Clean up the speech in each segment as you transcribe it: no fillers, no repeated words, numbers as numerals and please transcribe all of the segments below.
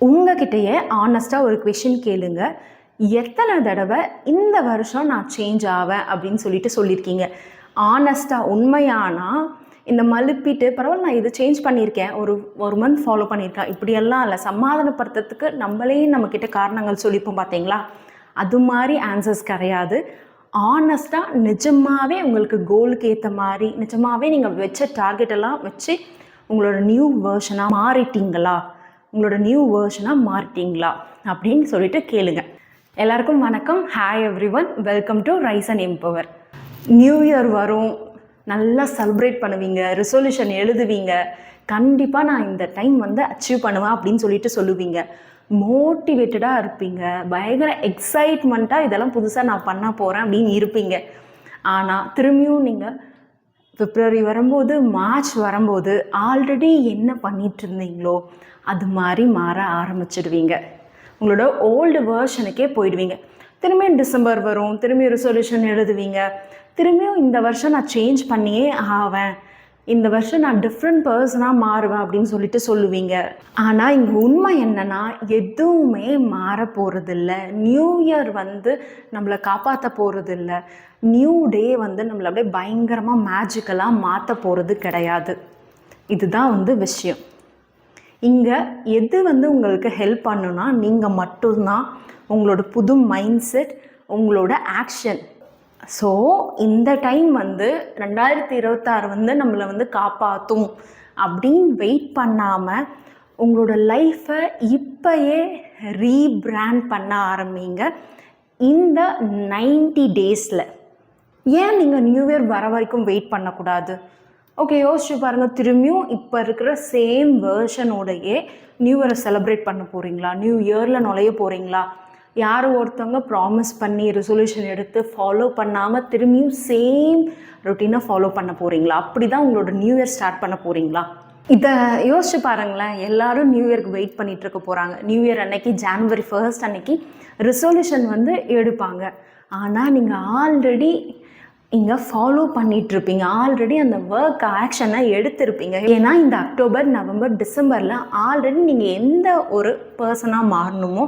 உங்ககிட்டயே ஆனஸ்ட்டாக ஒரு கொஷின் கேளுங்க. எத்தனை தடவை இந்த வருஷம் நான் சேஞ்ச் ஆவேன் அப்படின்னு சொல்லியிருக்கீங்க? ஆனஸ்ட்டாக உண்மையானா இந்த மழுப்பிட்டு பரவாயில்ல நான் இது சேஞ்ச் பண்ணியிருக்கேன், ஒரு மந்த் ஃபாலோ பண்ணியிருக்கேன், இப்படியெல்லாம் இல்லை, சமாதானப்படுத்துறதுக்கு நம்மளே நம்மக்கிட்ட காரணங்கள் சொல்லிப்போம் பார்த்தீங்களா? அது மாதிரி ஆன்சர்ஸ் கிடையாது. ஆனஸ்ட்டாக நிஜமாகவே உங்களுக்கு கோலுக்கு ஏற்ற மாதிரி நிஜமாகவே நீங்கள் வச்ச டார்கெட்டெல்லாம் வச்சு உங்களோட நியூ வேர்ஷனாக மாறிட்டீங்களா அப்படின்னு சொல்லிட்டு கேளுங்க. எல்லாருக்கும் வணக்கம். Hi everyone, welcome to rice and empower. New year வரும், நல்லா செலிப்ரேட் பண்ணுவீங்க, ரெசல்யூஷன் எழுதுவீங்க, கண்டிப்பாக நான் இந்த டைம் அச்சீவ் பண்ணுவேன் அப்படின்னு சொல்லுவீங்க. மோட்டிவேட்டடாக இருப்பீங்க, பயங்கர எக்ஸைட்மெண்ட்டாக இதெல்லாம் புதுசாக நான் பண்ண போகிறேன் அப்படின்னு இருப்பீங்க. ஆனால் திரும்பியும் நீங்கள் பிப்ரவரி வரும்போது, மார்ச் வரும்போது ஆல்ரெடி என்ன பண்ணிட்டு இருந்தீங்களோ அது மாதிரி மாற ஆரம்பிச்சிடுவீங்க. உங்களோட ஓல்டு வேர்ஷனுக்கே போயிடுவீங்க. திரும்பியும் டிசம்பர் வரும், திரும்பியும் ரெசல்யூஷன் எழுதுவீங்க, திரும்பியும் இந்த வருஷம் நான் சேஞ்ச் பண்ணியே ஆவேன், இந்த வருஷம் நான் டிஃப்ரெண்ட் பர்சனாக மாறுவேன் அப்படின்னு சொல்லுவீங்க. ஆனால் இங்கே உண்மை என்னென்னா எதுவுமே மாற போகிறதில்ல. நியூ இயர் நம்மளை காப்பாற்ற போகிறதில்ல. நியூ டே நம்மளை அப்படியே பயங்கரமாக மேஜிக்கலாக மாற்ற போகிறது கிடையாது. இதுதான் விஷயம். இங்கே எது உங்களுக்கு ஹெல்ப் பண்ணுன்னா நீங்கள் மட்டும்தான், உங்களோட புது மைண்ட் செட், உங்களோட ஆக்ஷன். ஸோ இந்த டைம் 2026 நம்மளை காப்பாற்றும் அப்படின்னு வெயிட் பண்ணாமல் உங்களோட லைஃப்பை இப்போயே ரீபிராண்ட் பண்ண ஆரம்பிங்க. இந்த 90 டேஸில் ஏன் நீங்கள் நியூ இயர் வர வரைக்கும் வெயிட் பண்ணக்கூடாது? ஓகே, யோசிச்சு பாருங்கள். திரும்பியும் இப்போ இருக்கிற சேம் வேர்ஷனோடையே நியூ இயரை செலிப்ரேட் பண்ண போகிறீங்களா? நியூ இயரில் நுழைய போகிறீங்களா? யாரும் ஒருத்தவங்க ப்ராமிஸ் பண்ணி ரெசல்யூஷன் எடுத்து ஃபாலோ பண்ணாமல் திரும்பியும் சேம் ரொட்டீனை ஃபாலோ பண்ண போகிறீங்களா? அப்படி தான் உங்களோட நியூ இயர் ஸ்டார்ட் பண்ண போகிறீங்களா? இதை யோசிச்சு பாருங்களேன். எல்லோரும் நியூ இயருக்கு வெயிட் பண்ணிகிட்டு இருக்க போகிறாங்க. நியூ இயர் அன்னைக்கு January 1 அன்னைக்கு ரெசல்யூஷன் எடுப்பாங்க. ஆனால் நீங்கள் ஆல்ரெடி இங்கே ஃபாலோ பண்ணிகிட்ருப்பீங்க, ஆல்ரெடி அந்த ஒர்க் ஆக்ஷனை எடுத்திருப்பீங்க. ஏன்னா இந்த அக்டோபர், நவம்பர், டிசம்பரில் ஆல்ரெடி நீங்கள் எந்த ஒரு பர்சனாக மாறணுமோ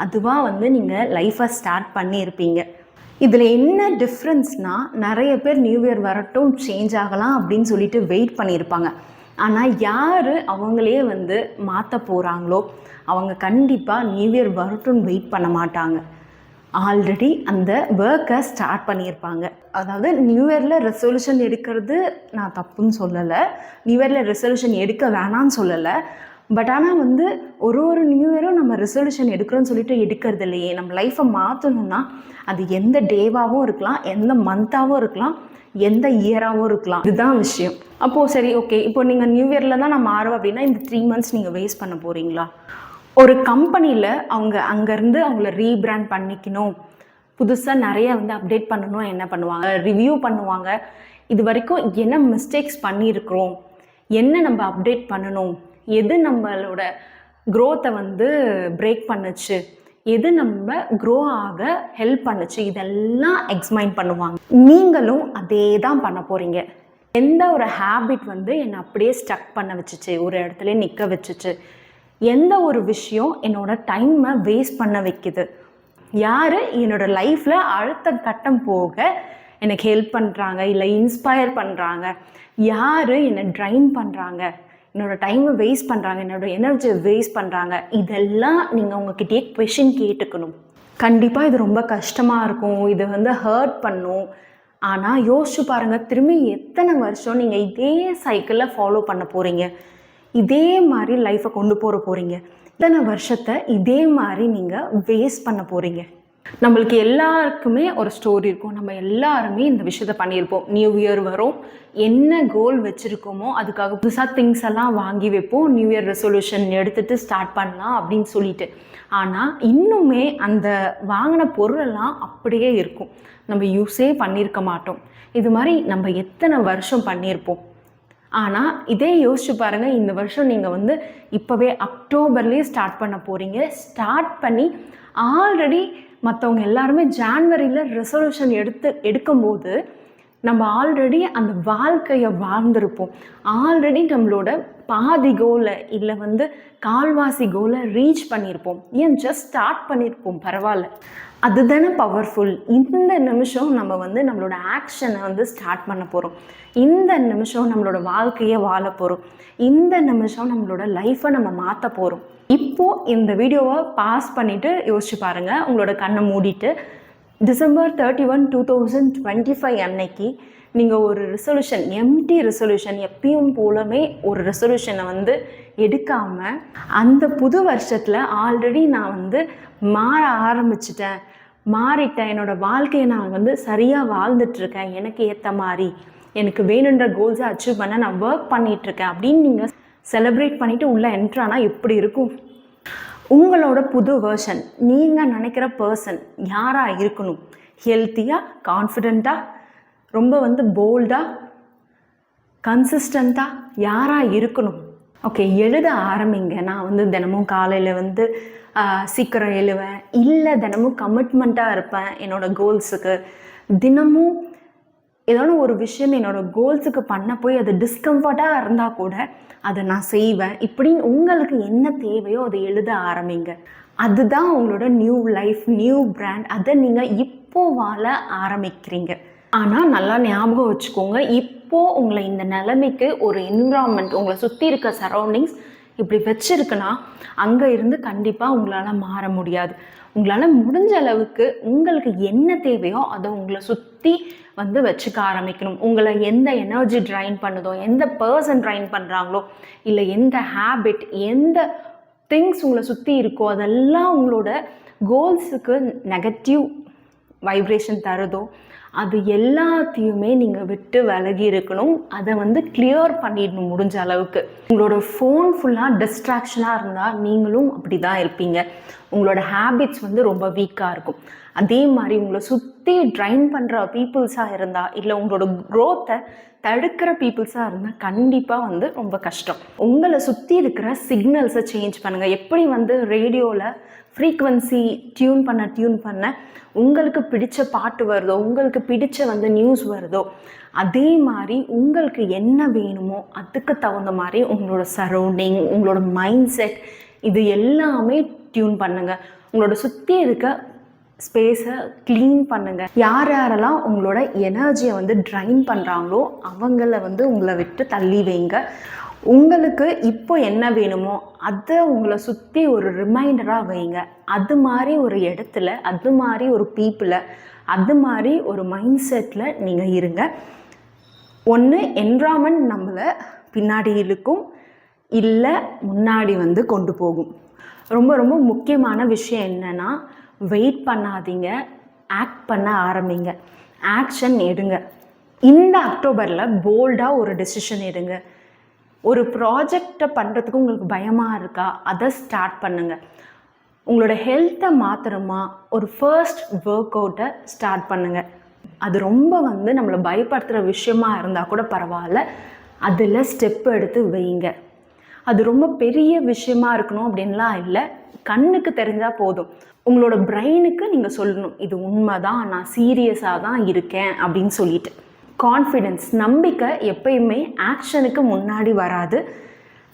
அதுவாக நீங்கள் லைஃப்பை ஸ்டார்ட் பண்ணியிருப்பீங்க. இதில் என்ன டிஃப்ரென்ஸ்னால், நிறைய பேர் நியூ இயர் வரட்டும் சேஞ்ச் ஆகலாம் அப்படின்னு சொல்லிட்டு வெயிட் பண்ணியிருப்பாங்க. ஆனால் யார் அவங்களே மாற்ற போகிறாங்களோ அவங்க கண்டிப்பாக நியூ இயர் வரட்டும்னு வெயிட் பண்ண மாட்டாங்க. ஆல்ரெடி அந்த ஒர்க்கை ஸ்டார்ட் பண்ணியிருப்பாங்க. அதாவது நியூ இயரில் ரெசல்யூஷன் எடுக்கிறது நான் தப்புன்னு சொல்லலை, நியூ இயரில் ரெசல்யூஷன் எடுக்க வேணான்னு சொல்லலை. பட் ஆனால் ஒரு நியூ இயரும் நம்ம ரெசல்யூஷன் எடுக்கிறோன்னு சொல்லிட்டு எடுக்கிறது இல்லையே. நம்ம லைஃப்பை மாற்றணுன்னா அது எந்த டேவாகவும் இருக்கலாம், எந்த மந்த்தாகவும் இருக்கலாம், எந்த இயராகவும் இருக்கலாம். இதுதான் விஷயம். அப்போது சரி, ஓகே, இப்போ நீங்கள் நியூ இயரில் தான் நான் மாறுவேன் அப்படின்னா இந்த 3 months நீங்கள் வேஸ்ட் பண்ண போகிறீங்களா? ஒரு கம்பெனியில் அவங்க அங்கேருந்து அவங்கள ரீபிராண்ட் பண்ணிக்கணும், புதுசாக நிறைய அப்டேட் பண்ணணும், என்ன பண்ணுவாங்க? ரிவ்யூ பண்ணுவாங்க. இது வரைக்கும் என்ன மிஸ்டேக்ஸ் பண்ணியிருக்கிறோம், என்ன நம்ம அப்டேட் பண்ணணும், எது நம்மளோட க்ரோத்தை பிரேக் பண்ணுச்சு, எது நம்ம க்ரோ ஆக ஹெல்ப் பண்ணுச்சு, இதெல்லாம் எக்ஸாமைன் பண்ணுவாங்க. நீங்களும் அதே தான் பண்ண போகிறீங்க. எந்த ஒரு ஹேபிட் என்னை அப்படியே ஸ்டக் பண்ண வச்சுச்சு, ஒரு இடத்துல நிற்க வச்சுச்சு, எந்த ஒரு விஷயம் என்னோடய டைமை வேஸ்ட் பண்ண வைக்குது, யார் என்னோடய லைஃப்பில் அடுத்த கட்டம் போக எனக்கு ஹெல்ப் பண்ணுறாங்க, இல்லை இன்ஸ்பயர் பண்ணுறாங்க, யார் என்னை ட்ரைன் பண்ணுறாங்க, என்னோடய டைமை வேஸ்ட் பண்ணுறாங்க, என்னோடய எனர்ஜியை வேஸ்ட் பண்ணுறாங்க, இதெல்லாம் நீங்கள் உங்ககிட்டயே கொஷின் கேட்டுக்கணும். கண்டிப்பாக இது ரொம்ப கஷ்டமாக இருக்கும், இது ஹர்ட் பண்ணும். ஆனால் யோசிச்சு பாருங்கள், திரும்பி எத்தனை வருஷம் நீங்கள் இதே சைக்கிளில் ஃபாலோ பண்ண போகிறீங்க, இதே மாதிரி லைஃப்பை கொண்டு போகிறீங்க, இத்தனை வருஷத்தை இதே மாதிரி நீங்கள் வேஸ்ட் பண்ண போகிறீங்க. நம்மளுக்கு எல்லாருக்குமே ஒரு ஸ்டோரி இருக்கும். நம்ம எல்லாருமே இந்த விஷயத்த பண்ணியிருப்போம். நியூ இயர் வரும், என்ன கோல் வச்சுருக்கோமோ அதுக்காக புதுசாக திங்ஸ் எல்லாம் வாங்கி வைப்போம், நியூ இயர் ரெசல்யூஷன் எடுத்துகிட்டு ஸ்டார்ட் பண்ணலாம் அப்படின்னு சொல்லிட்டு. ஆனால் இன்னுமே அந்த வாங்கின பொருளெல்லாம் அப்படியே இருக்கும், நம்ம யூஸே பண்ணியிருக்க மாட்டோம். இது மாதிரி நம்ம எத்தனை வருஷம் பண்ணியிருப்போம். ஆனால் இதே யோசிச்சு பாருங்கள், இந்த வருஷம் நீங்கள் இப்போவே அக்டோபர்லேயே ஸ்டார்ட் பண்ண போகிறீங்க. ஸ்டார்ட் பண்ணி ஆல்ரெடி மற்றவங்க எல்லாருமே ஜான்வரியில் ரெசல்யூஷன் எடுக்கும்போது நம்ம ஆல்ரெடி அந்த வாழ்க்கையை வாழ்ந்திருப்போம். ஆல்ரெடி நம்மளோட பாதி கோலை இல்லை வந்து கால்வாசி கோலை ரீச் பண்ணியிருப்போம். ஏன் ஜஸ்ட் ஸ்டார்ட் பண்ணியிருப்போம், பரவாயில்ல. அதுதானே பவர்ஃபுல். இந்த நிமிஷம் நம்ம வந்து நம்மளோட ஆக்ஷனை வந்து ஸ்டார்ட் பண்ண போகிறோம். இந்த நிமிஷம் நம்மளோட வாழ்க்கையை வாழ போகிறோம். இந்த நிமிஷம் நம்மளோட லைஃப்பை நம்ம மாற்ற போகிறோம். இப்போது இந்த வீடியோவை பாஸ் பண்ணிவிட்டு யோசிச்சு பாருங்கள். உங்களோட கண்ணை மூடிட்டு December 31, 2025 அன்னைக்கு நீங்கள் ஒரு ரெசல்யூஷன், எம்டி ரெசல்யூஷன், எப்பயும் போலவே ஒரு ரெசல்யூஷனை வந்து எடுக்காமல், அந்த புது வருஷத்தில் ஆல்ரெடி நான் வந்து மாற ஆரம்பிச்சிட்டேன், மாறிட்டேன், என்னோடய வாழ்க்கையை நான் வந்து சரியாக வாழ்ந்துட்டுருக்கேன், எனக்கு ஏற்ற மாதிரி எனக்கு வேணுன்ற கோல்ஸை அச்சீவ் பண்ண நான் ஒர்க் பண்ணிகிட்ருக்கேன் அப்படின்னு நீங்கள் செலிப்ரேட் பண்ணிவிட்டு உள்ளே என்ட்ரானா எப்படி இருக்கும்? உங்களோட புது வேர்ஷன், நீங்கள் நினைக்கிற பர்சன் யாராக இருக்கணும்? ஹெல்த்தியாக, கான்ஃபிடெண்ட்டாக, ரொம்ப வந்து போல்டாக, கன்சிஸ்டண்ட்டாக யாராக இருக்கணும்? ஓகே, எழுத ஆரம்பிங்க. நான் வந்து தினமும் காலையில் வந்து சீக்கிரம் எழுவேன், இல்லை தினமும் கமிட்மெண்ட்டாக இருப்பேன் என்னோடய கோல்ஸுக்கு, தினமும் ஏதாவது ஒரு விஷயம் என்னோடய கோல்ஸுக்கு பண்ண போய் அது டிஸ்கம்ஃபர்ட்டாக இருந்தால் கூட அதை நான் செய்வேன். இப்படின்னு உங்களுக்கு என்ன தேவையோ அதை எழுத ஆரம்பிங்க. அதுதான் உங்களோட நியூ லைஃப், நியூ பிராண்ட். அதை நீங்கள் இப்போ வாழ ஆரம்பிக்கிறீங்க. ஆனால் நல்லா ஞாபகம் வச்சுக்கோங்க, இப்போது உங்களை இந்த நிலைமைக்கு ஒரு என்விரான்மெண்ட், உங்களை சுற்றி இருக்க சரௌண்டிங்ஸ் இப்படி வச்சுருக்குன்னா அங்கே இருந்து கண்டிப்பாக உங்களால் மாற முடியாது. உங்களால் முடிஞ்ச அளவுக்கு உங்களுக்கு என்ன தேவையோ அதை உங்களை சுற்றி வந்து வச்சுக்க ஆரம்பிக்கணும். உங்களை எந்த எனர்ஜி ட்ரைன் பண்ணுதோ, எந்த பர்சன் ட்ரைன் பண்ணுறாங்களோ, இல்லை எந்த ஹேபிட், எந்த திங்ஸ் உங்களை சுற்றி இருக்கோ, அதெல்லாம் உங்களோட கோல்ஸுக்கு நெகட்டிவ் வைப்ரேஷன் தருதோ, அது எல்லாத்தையுமே நீங்கள் விட்டு விலகி இருக்கணும். அதை வந்து கிளியர் பண்ணிடணும் முடிஞ்ச அளவுக்கு. உங்களோட ஃபோன் ஃபுல்லாக டிஸ்ட்ராக்ஷனாக இருந்தால் நீங்களும் அப்படி தான் இருப்பீங்க. உங்களோட ஹேபிட்ஸ் வந்து ரொம்ப வீக்காக இருக்கும். அதே மாதிரி உங்களை சுற்றி ட்ரைன் பண்ணுற பீப்புள்ஸாக இருந்தால், இல்லை உங்களோட க்ரோத்தை தடுக்கிற பீப்புள்ஸாக இருந்தால் கண்டிப்பாக வந்து ரொம்ப கஷ்டம். உங்களை சுற்றி இருக்கிற சிக்னல்ஸை சேஞ்ச் பண்ணுங்கள். எப்படி வந்து ரேடியோவில் ஃப்ரீக்வன்சி டியூன் பண்ண உங்களுக்கு பிடிச்ச பாட்டு வருதோ, உங்களுக்கு பிடிச்ச வந்து நியூஸ் வருதோ, அதே மாதிரி உங்களுக்கு என்ன வேணுமோ அதுக்கு தகுந்த மாதிரி உங்களோட சரௌண்டிங், உங்களோட மைண்ட் செட், இது எல்லாமே டியூன் பண்ணுங்கள். உங்களோட சுற்றி இருக்க ஸ்பேஸை க்ளீன் பண்ணுங்கள். யார் யாரெல்லாம் உங்களோட எனர்ஜியை வந்து ட்ரைன் பண்ணுறாங்களோ அவங்கள வந்து உங்களை விட்டு தள்ளி வைங்க. உங்களுக்கு இப்போ என்ன வேணுமோ அதை உங்களை சுற்றி ஒரு ரிமைண்டராக வைங்க. அது மாதிரி ஒரு இடத்துல, அது மாதிரி ஒரு பீப்புளை, அது மாதிரி ஒரு மைண்ட் செட்டில் நீங்கள் இருங்க. ஒன்று என்விரான்மெண்ட் நம்மளை பின்னாடி இழுக்கும், இல்லை முன்னாடி வந்து கொண்டு போகும். ரொம்ப ரொம்ப முக்கியமான விஷயம் என்னென்னா, வெயிட் பண்ணாதீங்க, ஆக்ட் பண்ண ஆரம்பிங்க, ஆக்ஷன் எடுங்க. இந்த அக்டோபரில் போல்டாக ஒரு டெசிஷன் எடுங்க. ஒரு ப்ராஜெக்டை பண்ணுறதுக்கு உங்களுக்கு பயமாக இருக்கா, அதை ஸ்டார்ட் பண்ணுங்கள். உங்களோட ஹெல்த்தை மாத்திரமா ஒரு ஃபர்ஸ்ட் ஒர்க் அவுட்டை ஸ்டார்ட் பண்ணுங்கள். அது ரொம்ப வந்து நம்மளை பயப்படுத்துகிற விஷயமா இருந்தால் கூட பரவாயில்ல, அதில் ஸ்டெப் எடுத்து வைங்க. அது ரொம்ப பெரிய விஷயமா இருக்கணும் அப்படின்லாம் இல்லை, கண்ணுக்கு தெரிஞ்சால் போதும். உங்களோட பிரெயினுக்கு நீங்கள் சொல்லணும், இது உண்மைதான், நான் சீரியஸாக தான் இருக்கேன் அப்படின்னு சொல்லிட்டு. கான்ஃபிடென்ஸ், நம்பிக்கை எப்பயுமே ஆக்ஷனுக்கு முன்னாடி வராது,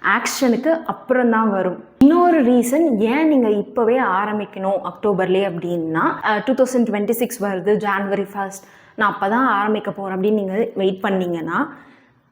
ஆக்ஷனுக்கு அப்புறம் தான் வரும். இன்னொரு ரீசன் ஏன் நீங்கள் இப்போவே ஆரம்பிக்கணும் அக்டோபர்லேயே அப்படின்னா, 2026 வருது, January 1st, நான் அப்போ தான் ஆரம்பிக்க போகிறேன் அப்படின்னு நீங்கள் வெயிட் பண்ணிங்கன்னா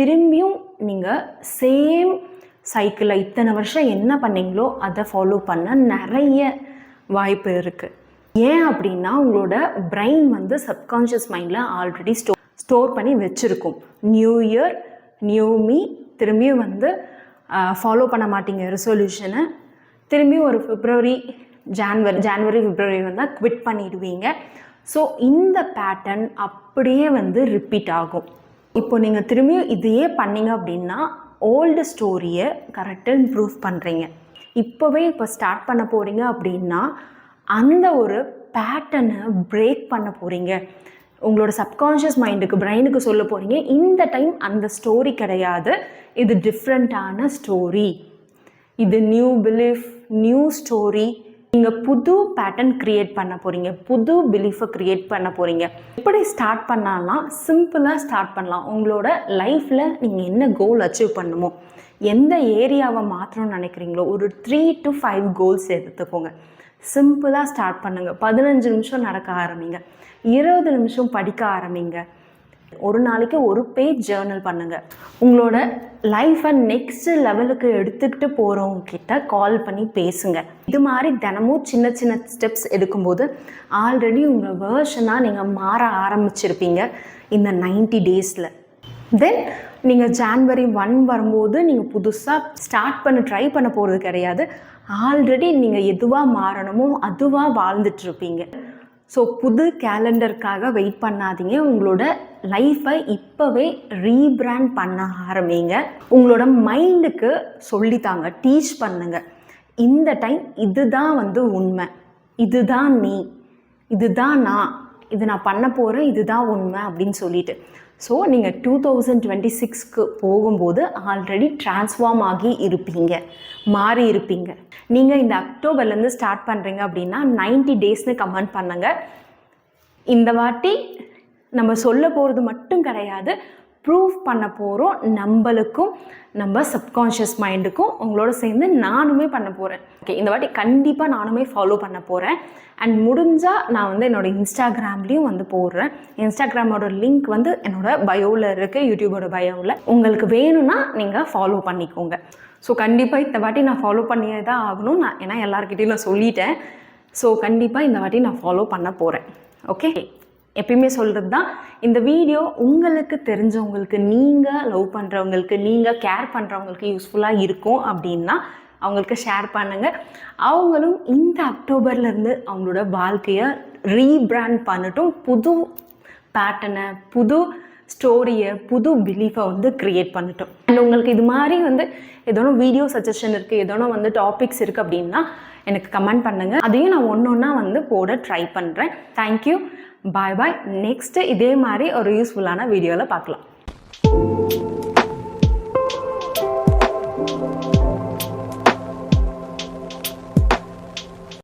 திரும்பியும் நீங்கள் சேம் சைக்கிளில் இத்தனை வருஷம் என்ன பண்ணீங்களோ அதை ஃபாலோ பண்ண நிறைய வாய்ப்பு இருக்குது. ஏன் அப்படின்னா உங்களோட பிரெயின் வந்து சப்கான்ஷியஸ் மைண்டில் ஆல்ரெடி ஸ்டோர் பண்ணி வச்சுருக்கும். நியூ இயர் நியூ மீ, திரும்பியும் வந்து ஃபாலோ பண்ண மாட்டீங்க ரெசல்யூஷனை, திரும்பியும் ஒரு ஜான்வரி பிப்ரவரி வந்தால் குவிட் பண்ணிடுவீங்க. ஸோ இந்த பேட்டர்ன் அப்படியே வந்து ரிப்பீட் ஆகும். இப்போ நீங்கள் திரும்பியும் இதையே பண்ணிங்க அப்படின்னா ஓல்டு ஸ்டோரியை கரெக்டாக இம்ப்ரூவ் பண்ணுறீங்க. இப்போ ஸ்டார்ட் பண்ண போகிறீங்க அப்படின்னா அந்த ஒரு பேட்டர்னை பிரேக் பண்ண போகிறீங்க. உங்களோட சப்கான்ஷியஸ் மைண்டுக்கு, பிரெயினுக்கு சொல்ல போகிறீங்க, இந்த டைம் அந்த ஸ்டோரி கிடையாது, இது டிஃப்ரெண்ட்டான ஸ்டோரி, இது நியூ பிலீஃப், நியூ ஸ்டோரி, நீங்கள் புது பேட்டர்ன் க்ரியேட் பண்ண போகிறீங்க, புது பிலீஃபை க்ரியேட் பண்ண போகிறீங்க. எப்படி ஸ்டார்ட் பண்ணலாம்? சிம்பிளாக ஸ்டார்ட் பண்ணலாம். உங்களோட லைஃப்பில் நீங்கள் என்ன கோல் அச்சீவ் பண்ணணுமோ, எந்த ஏரியாவை மாற்றணும்னு நினைக்கிறீங்களோ, ஒரு 3 to 5 கோல்ஸ் எடுத்துக்கோங்க. சிம்பிளாக ஸ்டார்ட் பண்ணுங்கள். 15 நிமிஷம் நடக்க ஆரம்பிங்க, 20 நிமிஷம் படிக்க ஆரம்பிங்க, ஒரு நாளைக்கு ஒரு பேஜ் ஜேர்னல் பண்ணுங்கள். உங்களோட லைஃப்பை நெக்ஸ்ட் லெவலுக்கு எடுத்துக்கிட்டு போகிறவங்க கிட்ட கால் பண்ணி பேசுங்க. இது மாதிரி தினமும் சின்ன சின்ன ஸ்டெப்ஸ் எடுக்கும்போது ஆல்ரெடி உங்கள் வேர்ஷனாக நீங்கள் மாற ஆரம்பிச்சிருப்பீங்க இந்த 90 டேஸில். தென் நீங்கள் January 1 வரும்போது நீங்கள் புதுசாக ஸ்டார்ட் ட்ரை பண்ண போகிறது கிடையாது. ஆல்ரெடி நீங்கள் எதுவாக மாறணுமோ அதுவாக வாழ்ந்துட்டுருப்பீங்க. ஸோ புது கேலண்டருக்காக வெயிட் பண்ணாதீங்க. உங்களோட லைஃப்பை இப்போவே ரீபிராண்ட் பண்ண ஆரம்பிங்க. உங்களோட மைண்டுக்கு சொல்லித்தாங்க, டீச் பண்ணுங்க. இந்த டைம் இதுதான் உண்மை, இதுதான் நீ, இதுதான் நான், இது நான் பண்ண போகிறேன், இதுதான் உண்மை அப்படின்னு சொல்லிட்டு. ஸோ நீங்கள் 2026க்கு போகும்போது ஆல்ரெடி ட்ரான்ஸ்ஃபார்ம் ஆகி இருப்பீங்க, மாறி இருப்பீங்க. நீங்கள் இந்த அக்டோபர்லேருந்து ஸ்டார்ட் பண்ணுறீங்க அப்படின்னா 90 டேஸ்னு கமெண்ட் பண்ணுங்கள். இந்த வாட்டி நம்ம சொல்ல போகிறது மட்டும் கிடையாது, ப்ரூஃப் பண்ண போகிறோம். நம்மளுக்கும் நம்ம சப்கான்ஷியஸ் மைண்டுக்கும் உங்களோட சேர்ந்து நானுமே பண்ண போகிறேன். ஓகே, இந்த வாட்டி கண்டிப்பாக நானுமே ஃபாலோ பண்ண போகிறேன். அண்ட் முடிஞ்சால் நான் என்னோடய இன்ஸ்டாகிராம்லேயும் போடுறேன். இன்ஸ்டாகிராமோட லிங்க் என்னோட பயோவில் இருக்குது, யூடியூபோட பயோவில். உங்களுக்கு வேணும்னா நீங்கள் ஃபாலோ பண்ணிக்கோங்க. ஸோ கண்டிப்பாக இந்த வாட்டி நான் ஃபாலோ பண்ணியே தான் ஆகணும். ஏன்னா எல்லாருக்கிட்டையும் நான் சொல்லிட்டேன். ஸோ கண்டிப்பாக இந்த வாட்டி நான் ஃபாலோ பண்ண போகிறேன். ஓகே, எப்பயுமே சொல்கிறது தான், இந்த வீடியோ உங்களுக்கு தெரிஞ்சவங்களுக்கு, நீங்கள் லவ் பண்ணுறவங்களுக்கு, நீங்கள் கேர் பண்ணுறவங்களுக்கு யூஸ்ஃபுல்லாக இருக்கும் அப்படின்னா அவங்களுக்கு ஷேர் பண்ணுங்கள். அவங்களும் இந்த அக்டோபர்லேருந்து அவங்களோட வாழ்க்கையை ரீபிராண்ட் பண்ணட்டும். புது பேட்டர்னை, புது ஸ்டோரியை, புது பிலீஃபை க்ரியேட் பண்ணட்டும். அண்ட் உங்களுக்கு இது மாதிரி ஏதோனும் வீடியோ சஜஷன் இருக்குது, ஏதோனும் டாபிக்ஸ் இருக்குது அப்படின்னா எனக்கு கமெண்ட் பண்ணுங்கள். அதையும் நான் ஒன்று ஒன்றா போட ட்ரை பண்ணுறேன். தேங்க்யூ, பாய் பாய். நெக்ஸ்ட்டு இதே மாதிரி ஒரு யூஸ்ஃபுல்லான வீடியோவில் பார்க்கலாம்.